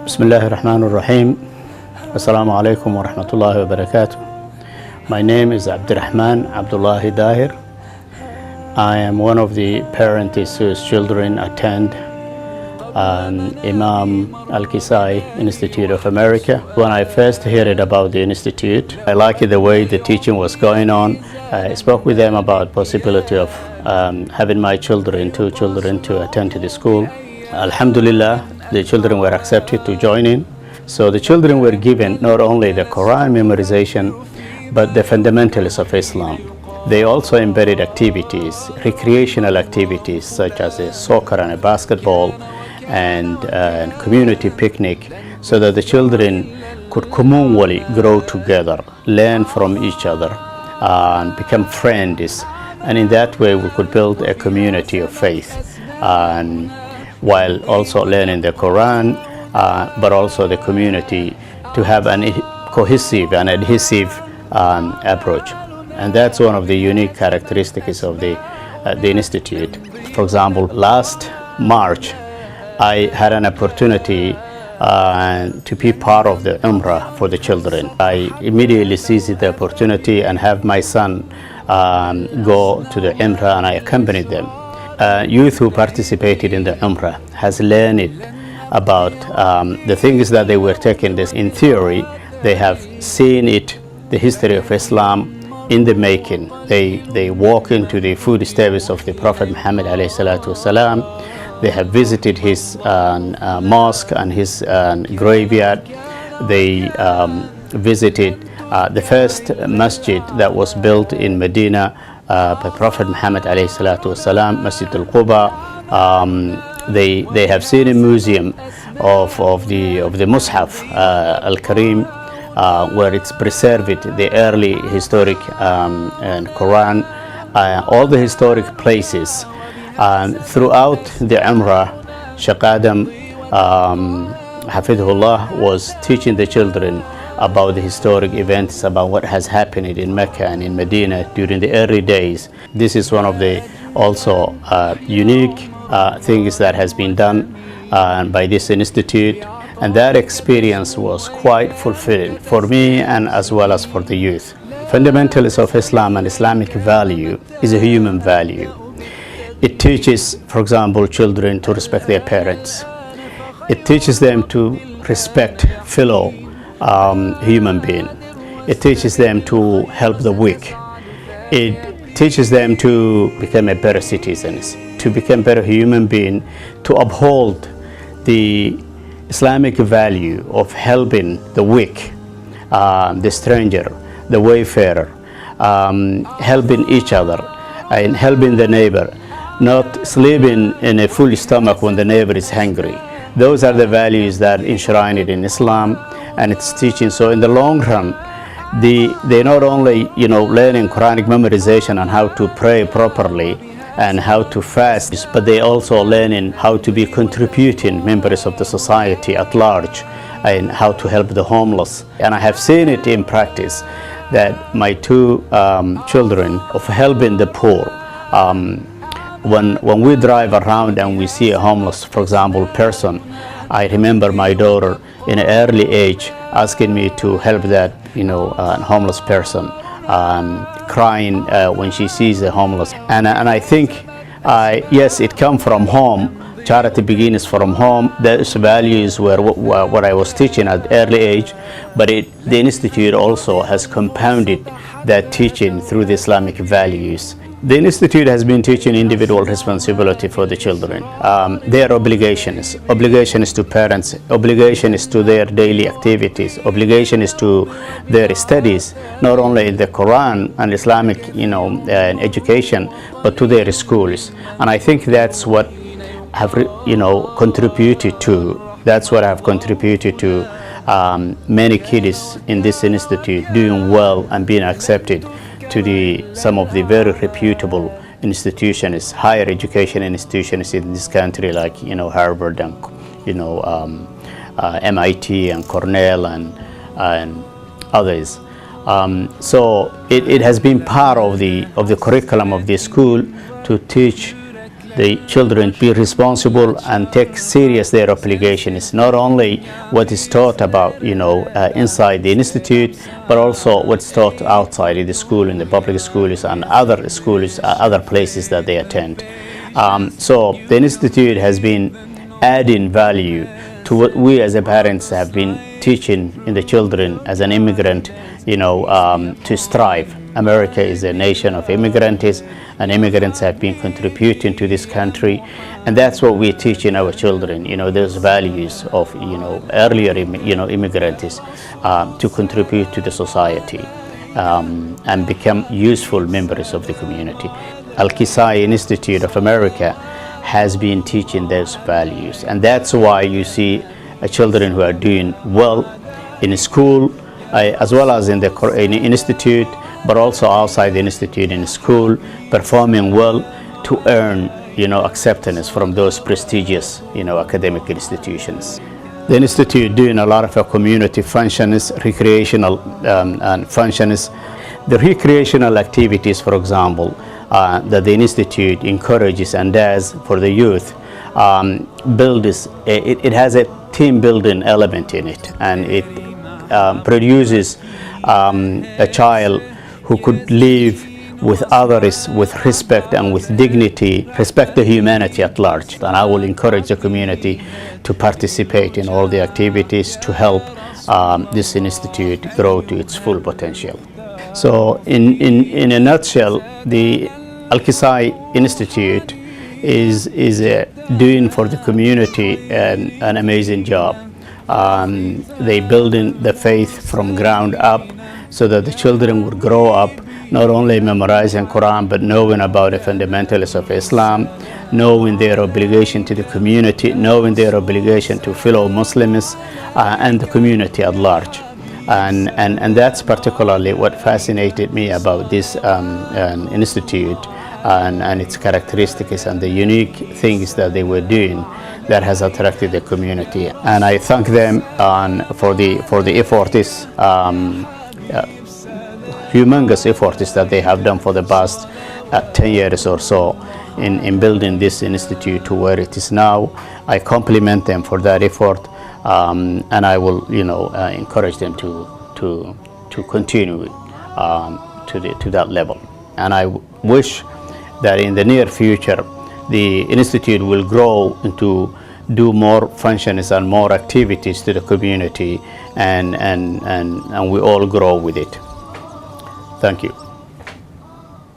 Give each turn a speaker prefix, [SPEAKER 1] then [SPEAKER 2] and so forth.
[SPEAKER 1] Bismillahir Rahmanir Rahim. Assalamu alaikum wa rahmatullahi wa barakatuh. My name is Abdirahman Dahir. I am one of the parents whose children attend Imam Alkisai Institute of America. When I first heard about the institute, I liked the way the teaching was going on. I spoke with them about possibility of having my children, 2 children, to attend to the school. Alhamdulillah, the children were accepted to join in. So the children were given not only the Quran memorization, but the fundamentals of Islam. They also embedded activities, recreational activities such as a soccer and a basketball and community picnic, so that the children could communally grow together, learn from each other, and become friends. And in that way, we could build a community of faith, and while also learning the Quran, but also the community to have a cohesive and adhesive approach. And that's one of the unique characteristics of the institute. For example, last March, I had an opportunity to be part of the Umrah for the children. I immediately seized the opportunity and have my son go to the Umrah, and I accompanied them. Youth who participated in the Umrah has learned about the things that they were taking this in theory. They have seen it, the history of Islam in the making. They walk into the footsteps of the Prophet Muhammad alayhi salatu wasalam. They have visited his mosque and his graveyard. They visited the first masjid that was built in Medina by Prophet Muhammad alayhi salatu wasalam, Masjid al-Quba. They have seen a museum of the Mus'haf al-Karim, where it's preserved the early historic and Quran, all the historic places. Throughout the Umrah, Sheikh Adam Hafidhullah was teaching the children about the historic events, about what has happened in Mecca and in Medina during the early days. This is one of the also unique things that has been done by this institute, and that experience was quite fulfilling for me and as well as for the youth. Fundamentals of Islam and Islamic value is a human value. It teaches, for example, children to respect their parents. It teaches them to respect fellow human being. It teaches them to help the weak. It teaches them to become a better citizens, to become better human being, to uphold the Islamic value of helping the weak, the stranger, the wayfarer, helping each other and helping the neighbor, not sleeping in a full stomach when the neighbor is hungry. Those are the values that are enshrined in Islam and its teaching. So in the long run, they not only learning Quranic memorization and how to pray properly and how to fast, but they also learning how to be contributing members of the society at large and how to help the homeless. And I have seen it in practice that my 2 children of helping the poor. When we drive around and we see a homeless, for example, person, I remember my daughter in an early age asking me to help that homeless person, crying when she sees a homeless. And I think, yes, it comes from home. Charity begins from home. Those values were what I was teaching at early age, but the institute also has compounded that teaching through the Islamic values. The institute has been teaching individual responsibility for the children, their obligations to parents, obligations to their daily activities, obligations to their studies, not only in the Quran and Islamic education, but to their schools. And I think that's what have contributed to. That's what have contributed to many kids in this institute doing well and being accepted to some of the very reputable institutions, higher education institutions in this country, like Harvard and MIT and Cornell and others. So it has been part of the curriculum of the school to teach the children be responsible and take serious their obligation. It's not only what is taught about, inside the institute, but also what's taught outside in the school, in the public schools and other schools, other places that they attend. So the institute has been adding value to what we as a parents have been teaching in the children as an immigrant, to strive. America is a nation of immigrants, and immigrants have been contributing to this country, and that's what we're teaching our children, those values of, earlier, immigrants, to contribute to the society, and become useful members of the community. Al-Kisai Institute of America has been teaching those values, and that's why you see children who are doing well in school, as well as in the institute, but also outside the institute in school, performing well to earn, acceptance from those prestigious, academic institutions. The institute doing a lot of community functions, recreational and functions. The recreational activities, for example, that the institute encourages and does for the youth, it has a team building element in it, and it produces a child who could live with others with respect and with dignity, respect the humanity at large. And I will encourage the community to participate in all the activities to help this institute grow to its full potential. So in a nutshell, the Al-Kisai Institute is doing for the community an amazing job. They building the faith from ground up, so that the children would grow up not only memorizing Quran, but knowing about the fundamentals of Islam, knowing their obligation to the community, knowing their obligation to fellow Muslims and the community at large. And that's particularly what fascinated me about this institute and its characteristics and the unique things that they were doing that has attracted the community. And I thank them for the efforts, humongous efforts that they have done for the past 10 years or so in building this institute to where it is now. I compliment them for that effort, and I will encourage them to continue to that level. And I wish that in the near future the institute will grow into do more functions and more activities to the community, and we all grow with it. Thank you.